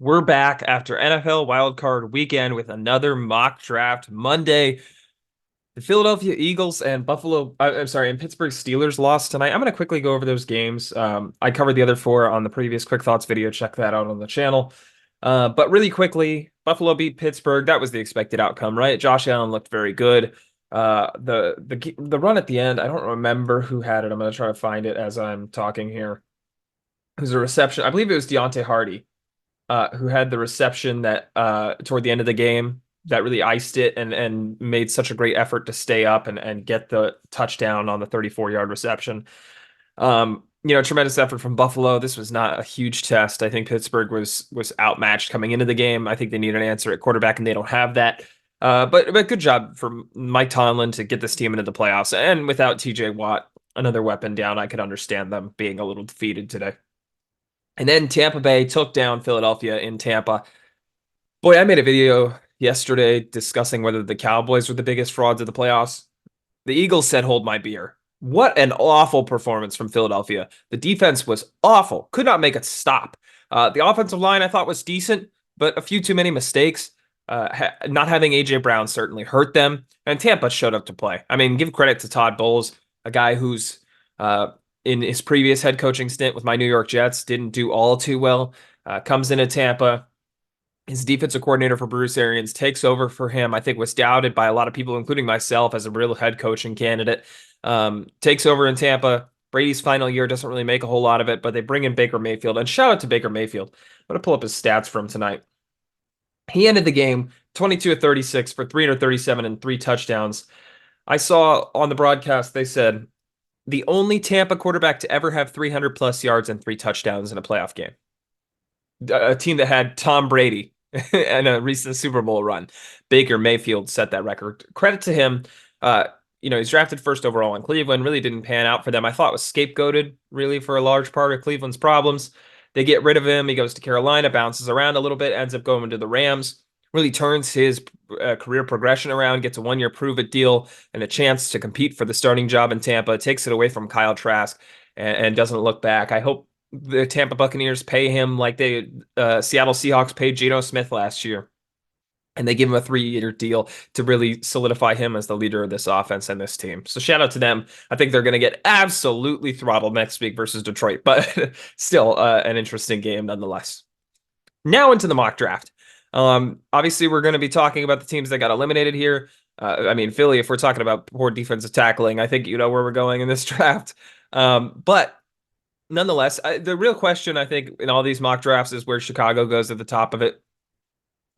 We're back after NFL wildcard weekend with another mock draft Monday. The Philadelphia Eagles and and Pittsburgh Steelers lost tonight. I'm going to quickly go over those games. I covered the other four on the previous Quick Thoughts video. Check that out on the channel. But really quickly, Buffalo beat Pittsburgh. That was the expected outcome, right? Josh Allen looked very good. The run at the end, I don't remember who had it. I'm going to try to find it as I'm talking here. It was a reception. I believe it was Deontay Hardy who had the reception that toward the end of the game that really iced it and made such a great effort to stay up and get the touchdown on the 34-yard reception. Tremendous effort from Buffalo. This was not a huge test. I think Pittsburgh was outmatched coming into the game. I think they need an answer at quarterback, and they don't have that. But good job for Mike Tomlin to get this team into the playoffs. And without TJ Watt, another weapon down, I could understand them being a little defeated today. And then Tampa Bay took down Philadelphia in Tampa. Boy, I made a video yesterday discussing whether the Cowboys were the biggest frauds of the playoffs. The Eagles said, hold my beer. What an awful performance from Philadelphia. The defense was awful. Could not make it stop. The offensive line I thought was decent, but a few too many mistakes. Not having A.J. Brown certainly hurt them. And Tampa showed up to play. I mean, give credit to Todd Bowles, a guy who's in his previous head coaching stint with my New York Jets, didn't do all too well. Comes into Tampa. His defensive coordinator for Bruce Arians takes over for him. I think was doubted by a lot of people, including myself, as a real head coaching candidate. Takes over in Tampa. Brady's final year doesn't really make a whole lot of it, but they bring in Baker Mayfield. And shout out to Baker Mayfield. I'm going to pull up his stats from tonight. He ended the game 22 of 36 for 337 and 3 touchdowns. I saw on the broadcast, they said, the only Tampa quarterback to ever have 300 plus yards and 3 touchdowns in a playoff game. A team that had Tom Brady and a recent Super Bowl run. Baker Mayfield set that record. Credit to him. He's drafted first overall in Cleveland. Really didn't pan out for them. I thought was scapegoated really for a large part of Cleveland's problems. They get rid of him. He goes to Carolina, bounces around a little bit, ends up going to the Rams. Really turns his career progression around, gets a 1-year prove-it deal and a chance to compete for the starting job in Tampa, takes it away from Kyle Trask and doesn't look back. I hope the Tampa Buccaneers pay him like the Seattle Seahawks paid Geno Smith last year. And they give him a 3-year deal to really solidify him as the leader of this offense and this team. So shout out to them. I think they're going to get absolutely throttled next week versus Detroit, but still an interesting game nonetheless. Now into the mock draft. Obviously, we're going to be talking about the teams that got eliminated here. Philly, if we're talking about poor defensive tackling, I think you know where we're going in this draft. But nonetheless, the real question, I think, in all these mock drafts is where Chicago goes at the top of it.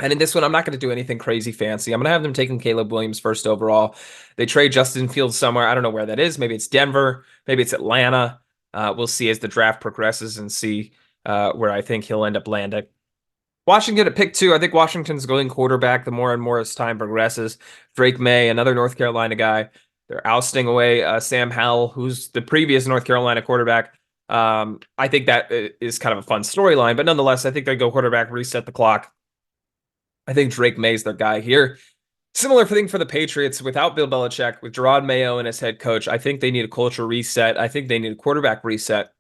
And in this one, I'm not going to do anything crazy fancy. I'm going to have them taking Caleb Williams first overall. They trade Justin Fields somewhere. I don't know where that is. Maybe it's Denver. Maybe it's Atlanta. We'll see as the draft progresses and see where I think he'll end up landing. Washington at pick 2. I think Washington's going quarterback the more and more as time progresses. Drake May, another North Carolina guy. They're ousting away Sam Howell, who's the previous North Carolina quarterback. I think that is kind of a fun storyline, but nonetheless, I think they go quarterback, reset the clock. I think Drake May's their guy here. Similar thing for the Patriots without Bill Belichick, with Gerard Mayo and his head coach. I think they need a culture reset. I think they need a quarterback reset.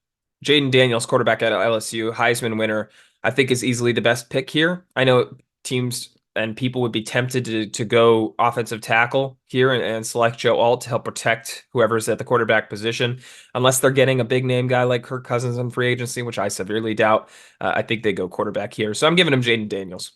Jaden Daniels, quarterback at LSU, Heisman winner, I think is easily the best pick here. I know teams and people would be tempted to go offensive tackle here and select Joe Alt to help protect whoever's at the quarterback position, unless they're getting a big name guy like Kirk Cousins in free agency, which I severely doubt. I think they go quarterback here. So I'm giving him Jaden Daniels.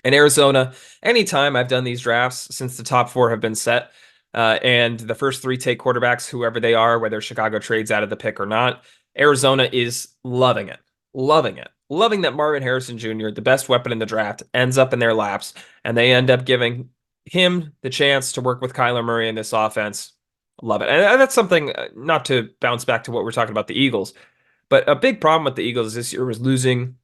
In Arizona, anytime I've done these drafts since the top 4 have been set, and the first 3 take quarterbacks, whoever they are, whether Chicago trades out of the pick or not, Arizona is loving it. Loving it. Loving that Marvin Harrison Jr., the best weapon in the draft, ends up in their laps, and they end up giving him the chance to work with Kyler Murray in this offense. Love it. And that's something, not to bounce back to what we're talking about the Eagles, but a big problem with the Eagles this year was losing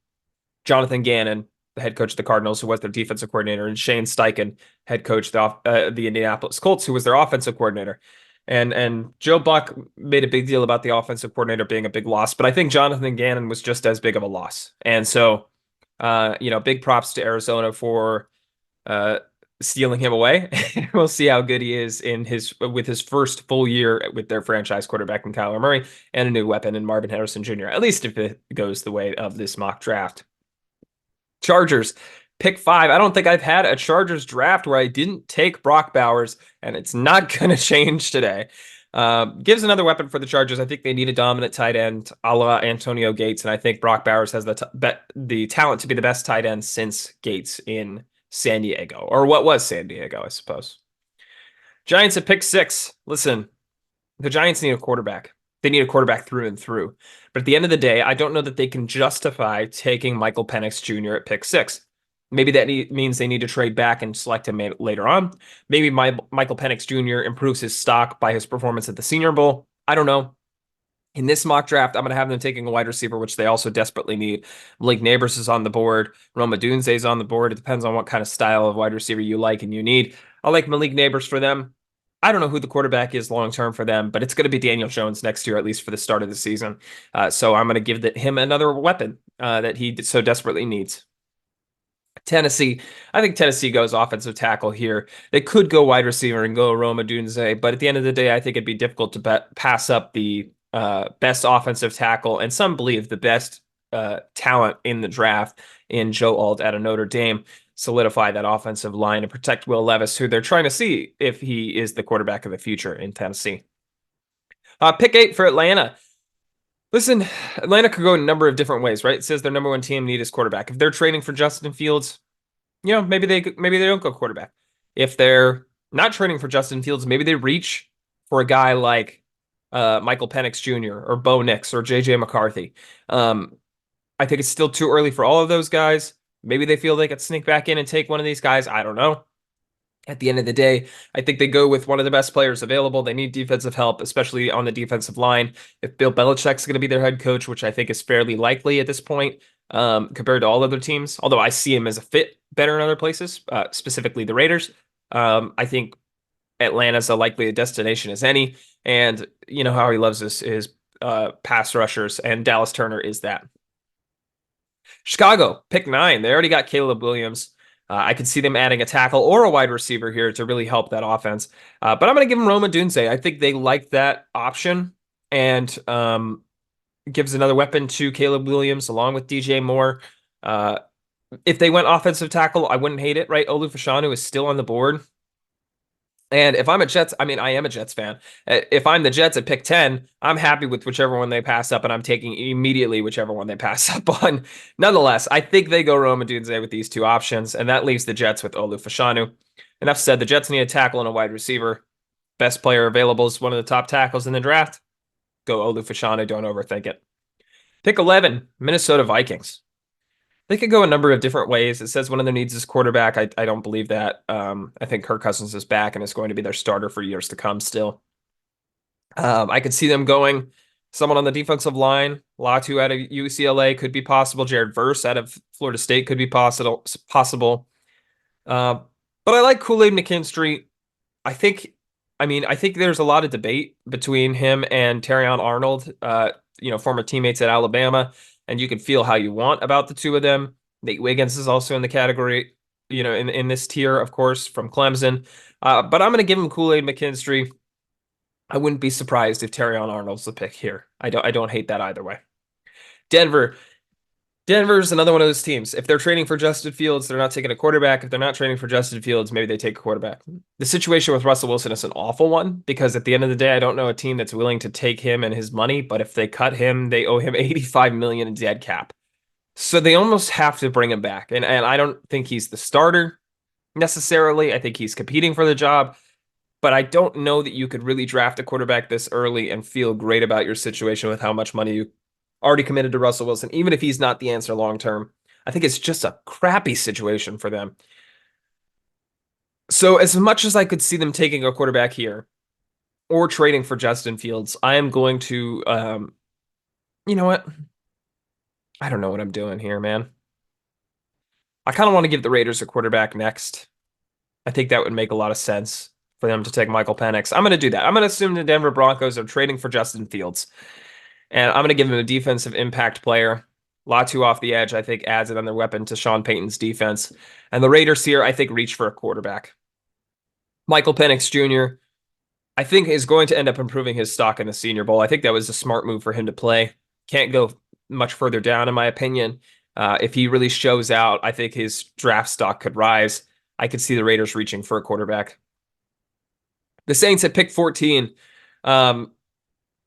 Jonathan Gannon, the head coach of the Cardinals, who was their defensive coordinator, and Shane Steichen, head coach of the Indianapolis Colts, who was their offensive coordinator. And Joe Buck made a big deal about the offensive coordinator being a big loss, but I think Jonathan Gannon was just as big of a loss. And so, big props to Arizona for stealing him away. We'll see how good he is with his first full year with their franchise quarterback in Kyler Murray and a new weapon in Marvin Harrison Jr., at least if it goes the way of this mock draft. Chargers, pick 5. I don't think I've had a Chargers draft where I didn't take Brock Bowers, and it's not going to change today. Gives another weapon for the Chargers. I think they need a dominant tight end, a la Antonio Gates, and I think Brock Bowers has the talent to be the best tight end since Gates in San Diego, or what was San Diego, I suppose. Giants at pick 6. Listen, the Giants need a quarterback. They need a quarterback through and through. But at the end of the day, I don't know that they can justify taking Michael Penix Jr. at pick 6. Maybe that means they need to trade back and select him later on. Maybe Michael Penix Jr. improves his stock by his performance at the Senior Bowl. I don't know. In this mock draft, I'm going to have them taking a wide receiver, which they also desperately need. Malik Neighbors is on the board. Roma Dunze is on the board. It depends on what kind of style of wide receiver you like and you need. I like Malik Neighbors for them. I don't know who the quarterback is long term for them, but it's going to be Daniel Jones next year, at least for the start of the season. So I'm going to give him another weapon that he so desperately needs. Tennessee, I think Tennessee goes offensive tackle here. They could go wide receiver and go Roma Dunze, but at the end of the day, I think it'd be difficult to pass up the best offensive tackle, and some believe the best talent in the draft in Joe Alt out of Notre Dame. Solidify that offensive line and protect Will Levis, who they're trying to see if he is the quarterback of the future in Tennessee. Pick 8 for Atlanta. Listen, Atlanta could go a number of different ways, right? It says their number one team need is quarterback. If they're trading for Justin Fields, maybe they don't go quarterback. If they're not trading for Justin Fields, maybe they reach for a guy like Michael Penix Jr. or Bo Nix or JJ McCarthy. I think it's still too early for all of those guys. Maybe they feel they could sneak back in and take one of these guys. I don't know. At the end of the day, I think they go with one of the best players available. They need defensive help, especially on the defensive line. If Bill Belichick's going to be their head coach, which I think is fairly likely at this point, compared to all other teams, although I see him as a fit better in other places, specifically the Raiders. I think Atlanta's a likely a destination as any, and you know how he loves his pass rushers, and Dallas Turner is that. Chicago, pick 9. They already got Caleb Williams. I could see them adding a tackle or a wide receiver here to really help that offense. But I'm going to give them Roma Dunze. I think they like that option, and gives another weapon to Caleb Williams along with DJ Moore. If they went offensive tackle, I wouldn't hate it, right? Olu Fashanu is still on the board. And if I'm a Jets, I am a Jets fan. If I'm the Jets at pick 10, I'm happy with whichever one they pass up, and I'm taking immediately whichever one they pass up on. Nonetheless, I think they go Roma Dunze with these two options, and that leaves the Jets with Olu Fashanu. Enough said, the Jets need a tackle and a wide receiver. Best player available is one of the top tackles in the draft. Go Olu Fashanu, don't overthink it. Pick 11, Minnesota Vikings. They could go a number of different ways. It says one of their needs is quarterback. I don't believe that. I think Kirk Cousins is back and is going to be their starter for years to come still. I could see them going someone on the defensive line. Latu out of UCLA could be possible. Jared Verse out of Florida State could be possible. But I like Kool-Aid McKinstry. I think there's a lot of debate between him and Terrion Arnold, former teammates at Alabama. And you can feel how you want about the two of them. Nate Wiggins is also in the category, in this tier, of course, from Clemson. But I'm going to give him Kool-Aid McKinstry. I wouldn't be surprised if Terrion Arnold's the pick here. I don't hate that either way. Denver's another one of those teams. If they're trading for Justin Fields, they're not taking a quarterback. If they're not trading for Justin Fields, maybe they take a quarterback. The situation with Russell Wilson is an awful one because at the end of the day, I don't know a team that's willing to take him and his money, but if they cut him, they owe him $85 million in dead cap. So they almost have to bring him back. And I don't think he's the starter necessarily. I think he's competing for the job, but I don't know that you could really draft a quarterback this early and feel great about your situation with how much money you already committed to Russell Wilson, even if he's not the answer long term. I think it's just a crappy situation for them. So as much as I could see them taking a quarterback here or trading for Justin Fields, I am going to, you know what? I don't know what I'm doing here, man. I kind of want to give the Raiders a quarterback next. I think that would make a lot of sense for them to take Michael Penix. I'm going to do that. I'm going to assume the Denver Broncos are trading for Justin Fields. And I'm going to give him a defensive impact player. Latu off the edge, I think, adds another weapon to Sean Payton's defense. And the Raiders here, I think, reach for a quarterback. Michael Penix Jr., I think, is going to end up improving his stock in the Senior Bowl. I think that was a smart move for him to play. Can't go much further down, in my opinion. If he really shows out, I think his draft stock could rise. I could see the Raiders reaching for a quarterback. The Saints at pick 14, um,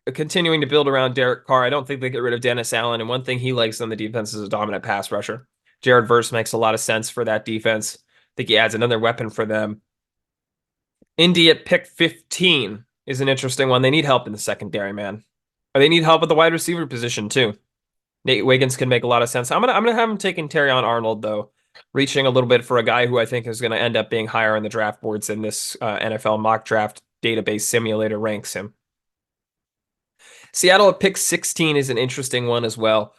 continuing to build around Derek Carr. I don't think they get rid of Dennis Allen. And one thing he likes on the defense is a dominant pass rusher. Jared Verse makes a lot of sense for that defense. I think he adds another weapon for them. Indy at pick 15 is an interesting one. They need help in the secondary, man. Or they need help at the wide receiver position, too. Nate Wiggins can make a lot of sense. I'm gonna have him taking Terrion Arnold, though, reaching a little bit for a guy who I think is going to end up being higher in the draft boards than this NFL mock draft database simulator ranks him. Seattle at pick 16 is an interesting one as well.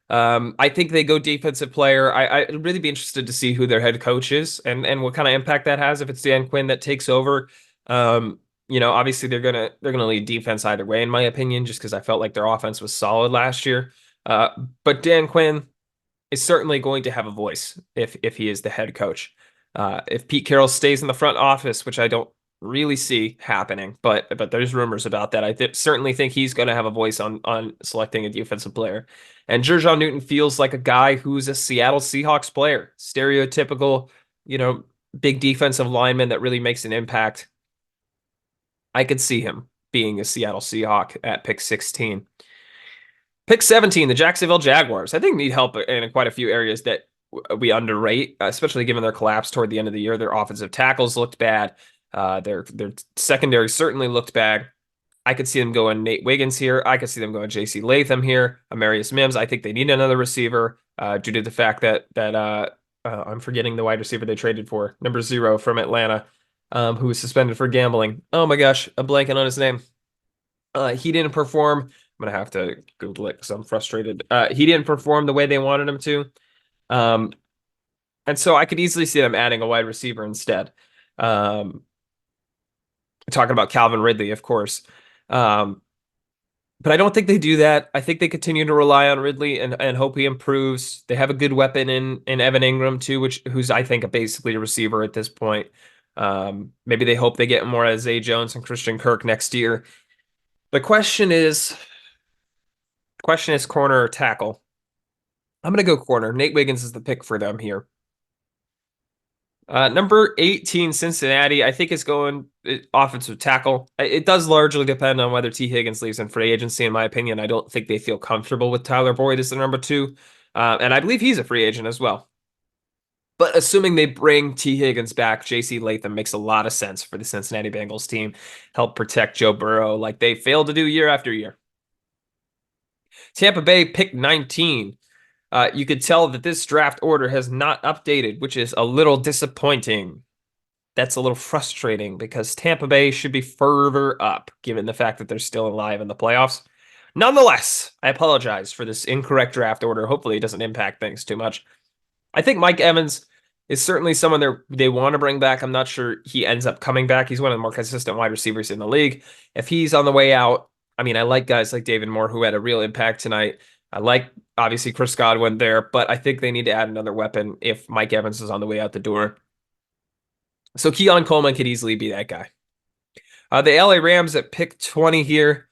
I think they go defensive player. I'd really be interested to see who their head coach is and what kind of impact that has if it's Dan Quinn that takes over. Obviously they're gonna lead defense either way, in my opinion, just because I felt like their offense was solid last year. But Dan Quinn is certainly going to have a voice if he is the head coach. If Pete Carroll stays in the front office, which I don't really see happening, but there's rumors about that. I certainly think he's going to have a voice on selecting a defensive player. And Jerjon Newton feels like a guy who's a Seattle Seahawks player, stereotypical, big defensive lineman that really makes an impact. I could see him being a Seattle Seahawk at pick 16. Pick 17, the Jacksonville Jaguars. I think need help in quite a few areas that we underrate, especially given their collapse toward the end of the year. Their offensive tackles looked bad. Their secondary certainly looked bad. I could see them going Nate Wiggins here. I could see them going J.C. Latham here. Amarius Mims. I think they need another receiver due to the fact that I'm forgetting the wide receiver they traded for, number 0 from Atlanta, who was suspended for gambling. Oh my gosh, I'm blanking on his name. He didn't perform. I'm gonna have to Google it because I'm frustrated. He didn't perform the way they wanted him to. And so I could easily see them adding a wide receiver instead. Talking about Calvin Ridley, of course. But I don't think they do that. I think they continue to rely on Ridley and hope he improves. They have a good weapon in Evan Ingram too, who's I think basically a receiver at this point. Maybe they hope they get more as Zay Jones and Christian Kirk next year. The question is corner or tackle. I'm going to go corner. Nate Wiggins is the pick for them here. Number 18, Cincinnati, I think is going offensive tackle. It does largely depend on whether T. Higgins leaves in free agency, in my opinion. I don't think they feel comfortable with Tyler Boyd as the number 2. And I believe he's a free agent as well. But assuming they bring T. Higgins back, J.C. Latham makes a lot of sense for the Cincinnati Bengals team. Help protect Joe Burrow like they failed to do year after year. Tampa Bay, pick 19. You could tell that this draft order has not updated, which is a little disappointing. That's a little frustrating because Tampa Bay should be further up, given the fact that they're still alive in the playoffs. Nonetheless, I apologize for this incorrect draft order. Hopefully it doesn't impact things too much. I think Mike Evans is certainly someone they want to bring back. I'm not sure he ends up coming back. He's one of the more consistent wide receivers in the league. If he's on the way out, I mean, I like guys like David Moore who had a real impact tonight. I like, obviously, Chris Godwin there, but I think they need to add another weapon if Mike Evans is on the way out the door. So Keon Coleman could easily be that guy. The LA Rams at pick 20 here.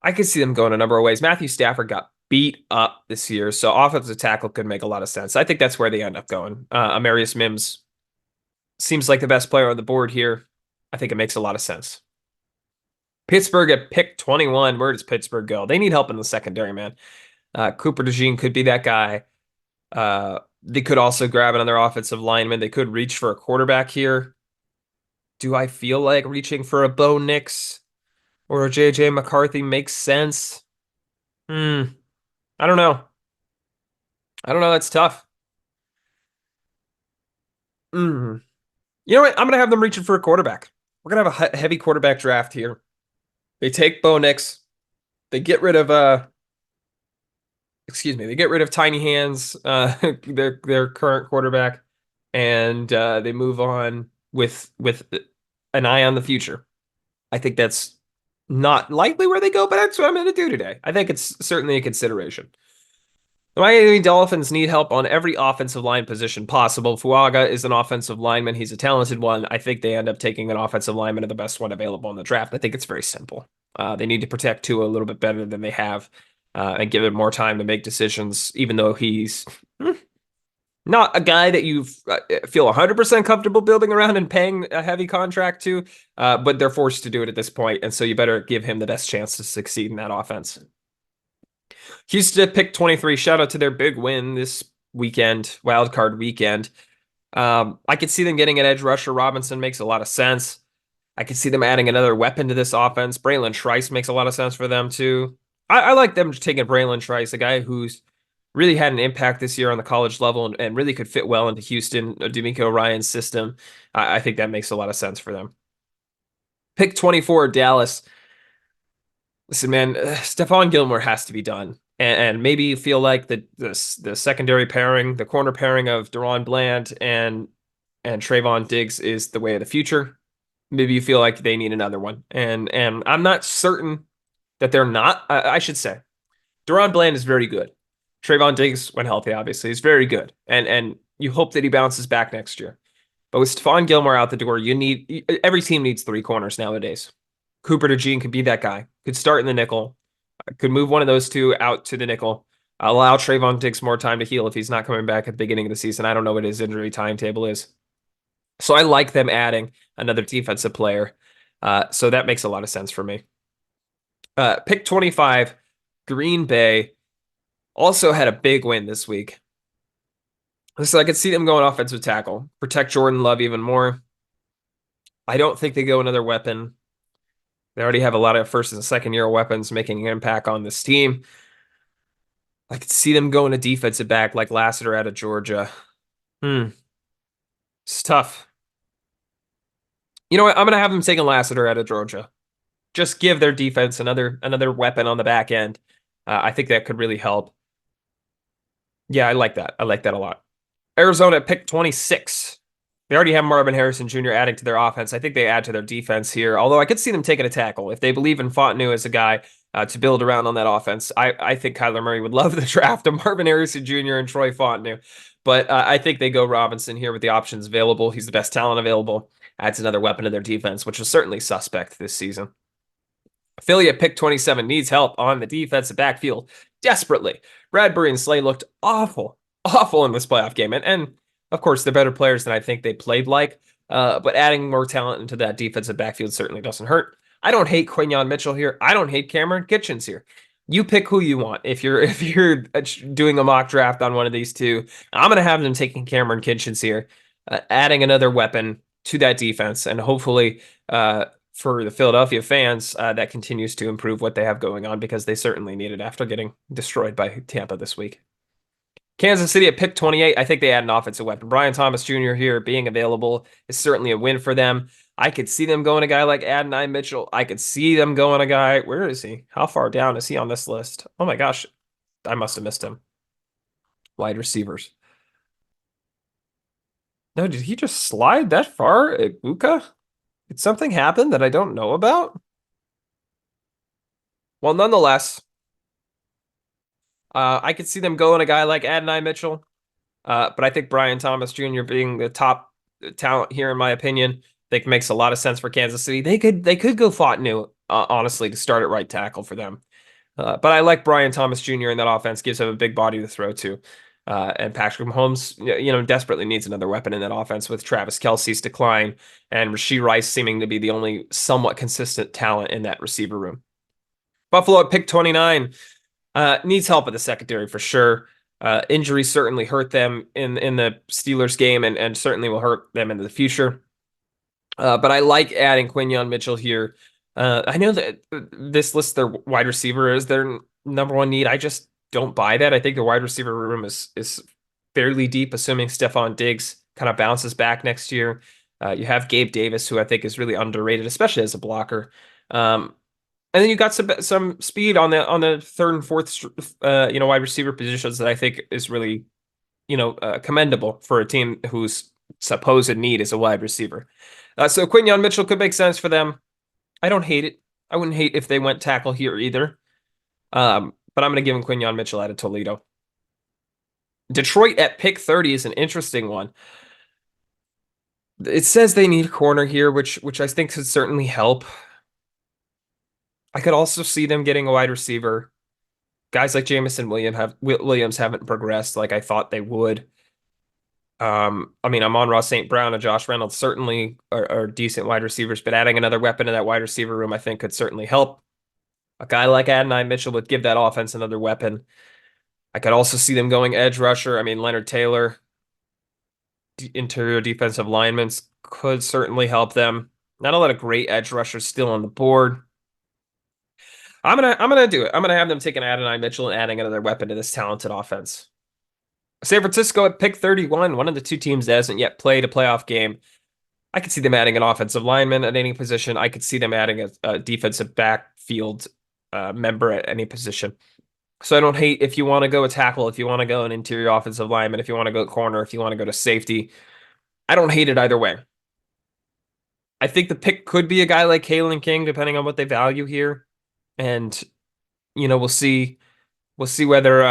I could see them going a number of ways. Matthew Stafford got beat up this year, so offensive tackle could make a lot of sense. I think that's where they end up going. Amarius Mims seems like the best player on the board here. I think it makes a lot of sense. Pittsburgh at pick 21. Where does Pittsburgh go? They need help in the secondary, man. Cooper DeJean could be that guy. They could also grab another offensive lineman. They could reach for a quarterback here. Do I feel like reaching for a Bo Nix or a J.J. McCarthy makes sense? I don't know. That's tough. You know what? I'm going to have them reaching for a quarterback. We're going to have a heavy quarterback draft here. They take Bo Nix. They get rid of they get rid of Tiny Hands, their current quarterback, and they move on with an eye on the future. I think that's not likely where they go, but that's what I'm going to do today. I think it's certainly a consideration. The Miami Dolphins need help on every offensive line position possible. Fuaga is an offensive lineman. He's a talented one. I think they end up taking an offensive lineman and the best one available in the draft. I think it's very simple. They need to protect Tua a little bit better than they have. and give him more time to make decisions, even though he's not a guy that you feel 100% comfortable building around and paying a heavy contract to, but they're forced to do it at this point, and so you better give him the best chance to succeed in that offense. Houston picked 23. Shout out to their big win this weekend, wild card weekend. I could see them getting an edge rusher. Robinson makes a lot of sense. I could see them adding another weapon to this offense. Braylon Trice makes a lot of sense for them too. I like them taking Braylon Trice, a guy who's really had an impact this year on the college level and really could fit well into Houston, D'Amico Ryan's system. I think that makes a lot of sense for them. Pick 24, Dallas. Listen, man, Stephon Gilmore has to be done. And maybe you feel like the secondary pairing, the corner pairing of Deron Bland and Trayvon Diggs is the way of the future. Maybe you feel like they need another one. And I'm not certain that they're not. I should say, Deron Bland is very good. Trayvon Diggs, when healthy, obviously, is very good. And you hope that he bounces back next year. But with Stephon Gilmore out the door, every team needs three corners nowadays. Cooper DeJean could be that guy. Could start in the nickel. Could move one of those two out to the nickel. Allow Trayvon Diggs more time to heal if he's not coming back at the beginning of the season. I don't know what his injury timetable is. So I like them adding another defensive player. So that makes a lot of sense for me. Pick 25, Green Bay also had a big win this week. So I could see them going offensive tackle, protect Jordan Love even more. I don't think they go another weapon. They already have a lot of first and second year weapons making an impact on this team. I could see them going a defensive back like Lassiter out of Georgia. It's tough. You know what? I'm going to have them taking Lassiter out of Georgia. Just give their defense another weapon on the back end. I think that could really help. Yeah, I like that. I like that a lot. Arizona pick 26. They already have Marvin Harrison Jr. adding to their offense. I think they add to their defense here, although I could see them taking a tackle. If they believe in Fontenot as a guy to build around on that offense, I think Kyler Murray would love the draft of Marvin Harrison Jr. and Troy Fontenot. But I think they go Robinson here with the options available. He's the best talent available. Adds another weapon to their defense, which is certainly suspect this season. Philly at pick 27 needs help on the defensive backfield desperately. Bradbury and Slay looked awful in this playoff game. And of course, they're better players than I think they played like. But adding more talent into that defensive backfield certainly doesn't hurt. I don't hate Quinyon Mitchell here. I don't hate Cameron Kitchens here. You pick who you want. If you're doing a mock draft on one of these two, I'm gonna have them taking Cameron Kitchens here, adding another weapon to that defense, and hopefully for the Philadelphia fans, that continues to improve what they have going on because they certainly need it after getting destroyed by Tampa this week. Kansas City at pick 28, I think they add an offensive weapon. Brian Thomas Jr. here being available is certainly a win for them. I could see them going a guy like Adonai Mitchell. I could see them going a guy. Where is he? How far down is he on this list? Oh my gosh. I must have missed him. Wide receivers. No, did he just slide that far? Ibuka? Did something happen that I don't know about? Well, nonetheless, I could see them going a guy like Adonai Mitchell. But I think Brian Thomas Jr. being the top talent here, in my opinion, I think makes a lot of sense for Kansas City. They could go Fontenot, honestly, to start at right tackle for them. But I like Brian Thomas Jr. in that offense, gives him a big body to throw to. And Patrick Mahomes, desperately needs another weapon in that offense with Travis Kelce's decline and Rashee Rice seeming to be the only somewhat consistent talent in that receiver room. Buffalo at pick 29 needs help at the secondary for sure. Injuries certainly hurt them in the Steelers game and certainly will hurt them in the future. But I like adding Quinyon Mitchell here. I know that this lists their wide receiver as their number one need. I just don't buy that. I think the wide receiver room is fairly deep, assuming Stephon Diggs kind of bounces back next year. You have Gabe Davis, who I think is really underrated, especially as a blocker. And then you got some speed on the third and fourth, wide receiver positions that I think is really, commendable for a team whose supposed need is a wide receiver. So Quinyon Mitchell could make sense for them. I don't hate it. I wouldn't hate if they went tackle here either. But I'm going to give him Quinyon Mitchell out of Toledo. Detroit at pick 30 is an interesting one. It says they need a corner here, which I think could certainly help. I could also see them getting a wide receiver. Guys like Williams haven't progressed like I thought they would. I mean, Amon-Ra St. Brown and Josh Reynolds certainly are decent wide receivers, but adding another weapon to that wide receiver room, I think, could certainly help. A guy like Adonai Mitchell would give that offense another weapon. I could also see them going edge rusher. I mean, Leonard Taylor, interior defensive linemen could certainly help them. Not a lot of great edge rushers still on the board. I'm gonna do it. I'm gonna have them taking Adonai Mitchell and adding another weapon to this talented offense. San Francisco at pick 31, one of the two teams that hasn't yet played a playoff game. I could see them adding an offensive lineman at any position. I could see them adding a defensive backfield member at any position. So I don't hate if you want to go a tackle, if you want to go an interior offensive lineman, if you want to go corner, if you want to go to safety. I don't hate it either way. I think the pick could be a guy like Kalen King, depending on what they value here. And, we'll see whether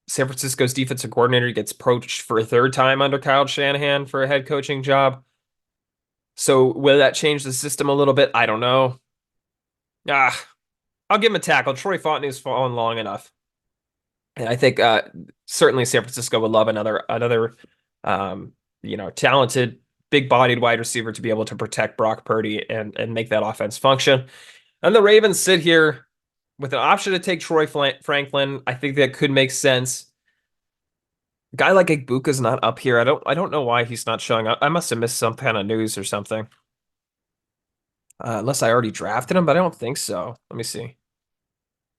San Francisco's defensive coordinator gets poached for a third time under Kyle Shanahan for a head coaching job. So will that change the system a little bit? I don't know. I'll give him a tackle. Troy Fontenot's fallen long enough. And I think certainly San Francisco would love another talented, big-bodied wide receiver to be able to protect Brock Purdy and make that offense function. And the Ravens sit here with an option to take Troy Franklin. I think that could make sense. A guy like Igbuka's not up here. I don't know why he's not showing up. I must have missed some kind of news or something. Unless I already drafted him, but I don't think so. Let me see.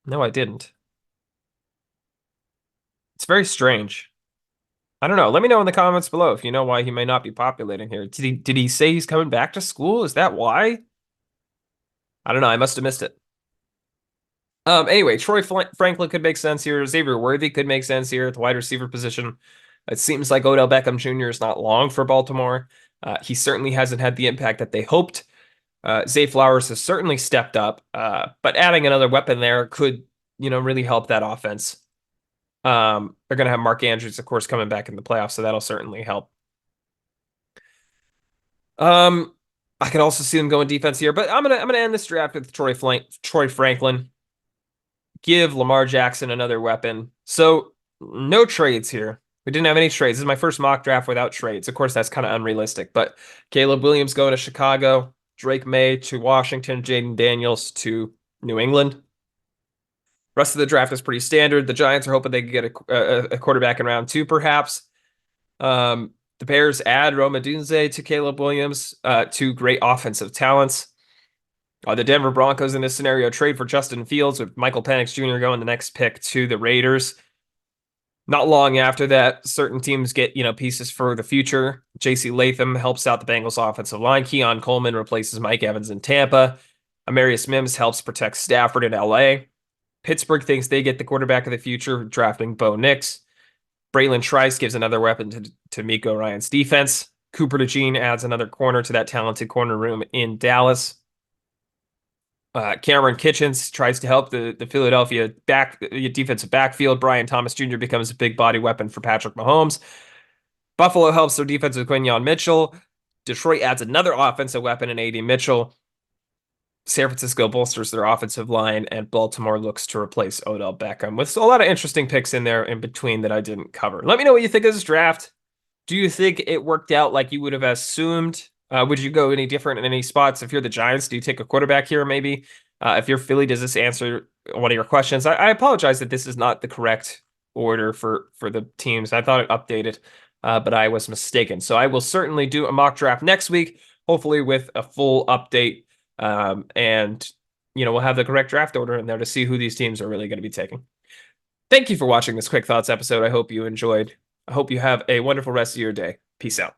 No, I didn't. It's very strange. I don't know. Let me know in the comments below if you know why he may not be populating here. Did he say he's coming back to school? Is that why? I don't know. I must have missed it. Anyway, Troy Franklin could make sense here. Xavier Worthy could make sense here at the wide receiver position. It seems like Odell Beckham Jr. is not long for Baltimore. He certainly hasn't had the impact that they hoped. Zay Flowers has certainly stepped up, but adding another weapon there could, really help that offense. They're going to have Mark Andrews, of course, coming back in the playoffs, so that'll certainly help. I could also see them going defense here, but I'm gonna end this draft with Troy Franklin. Give Lamar Jackson another weapon. So no trades here. We didn't have any trades. This is my first mock draft without trades. Of course, that's kind of unrealistic, but Caleb Williams going to Chicago, Drake May to Washington, Jaden Daniels to New England. Rest of the draft is pretty standard. The Giants are hoping they could get a quarterback in round 2, perhaps. The Bears add Rome Odunze to Caleb Williams, two great offensive talents. The Denver Broncos in this scenario trade for Justin Fields with Michael Penix Jr. going the next pick to the Raiders. Not long after that, certain teams get, pieces for the future. J.C. Latham helps out the Bengals offensive line. Keon Coleman replaces Mike Evans in Tampa. Amarius Mims helps protect Stafford in L.A. Pittsburgh thinks they get the quarterback of the future, drafting Bo Nix. Braylon Trice gives another weapon to Miko Ryan's defense. Cooper DeJean adds another corner to that talented corner room in Dallas. Cameron Kitchens tries to help the Philadelphia defensive backfield. Brian Thomas Jr. becomes a big body weapon for Patrick Mahomes. Buffalo helps their defense with Quinyon Mitchell. Detroit adds another offensive weapon in A.D. Mitchell. San Francisco bolsters their offensive line, and Baltimore looks to replace Odell Beckham with a lot of interesting picks in there in between that I didn't cover. Let me know what you think of this draft. Do you think it worked out like you would have assumed? Would you go any different in any spots? If you're the Giants, do you take a quarterback here maybe? If you're Philly, does this answer one of your questions? I apologize that this is not the correct order for the teams. I thought it updated, but I was mistaken. So I will certainly do a mock draft next week, hopefully with a full update. And we'll have the correct draft order in there to see who these teams are really going to be taking. Thank you for watching this Quick Thoughts episode. I hope you enjoyed. I hope you have a wonderful rest of your day. Peace out.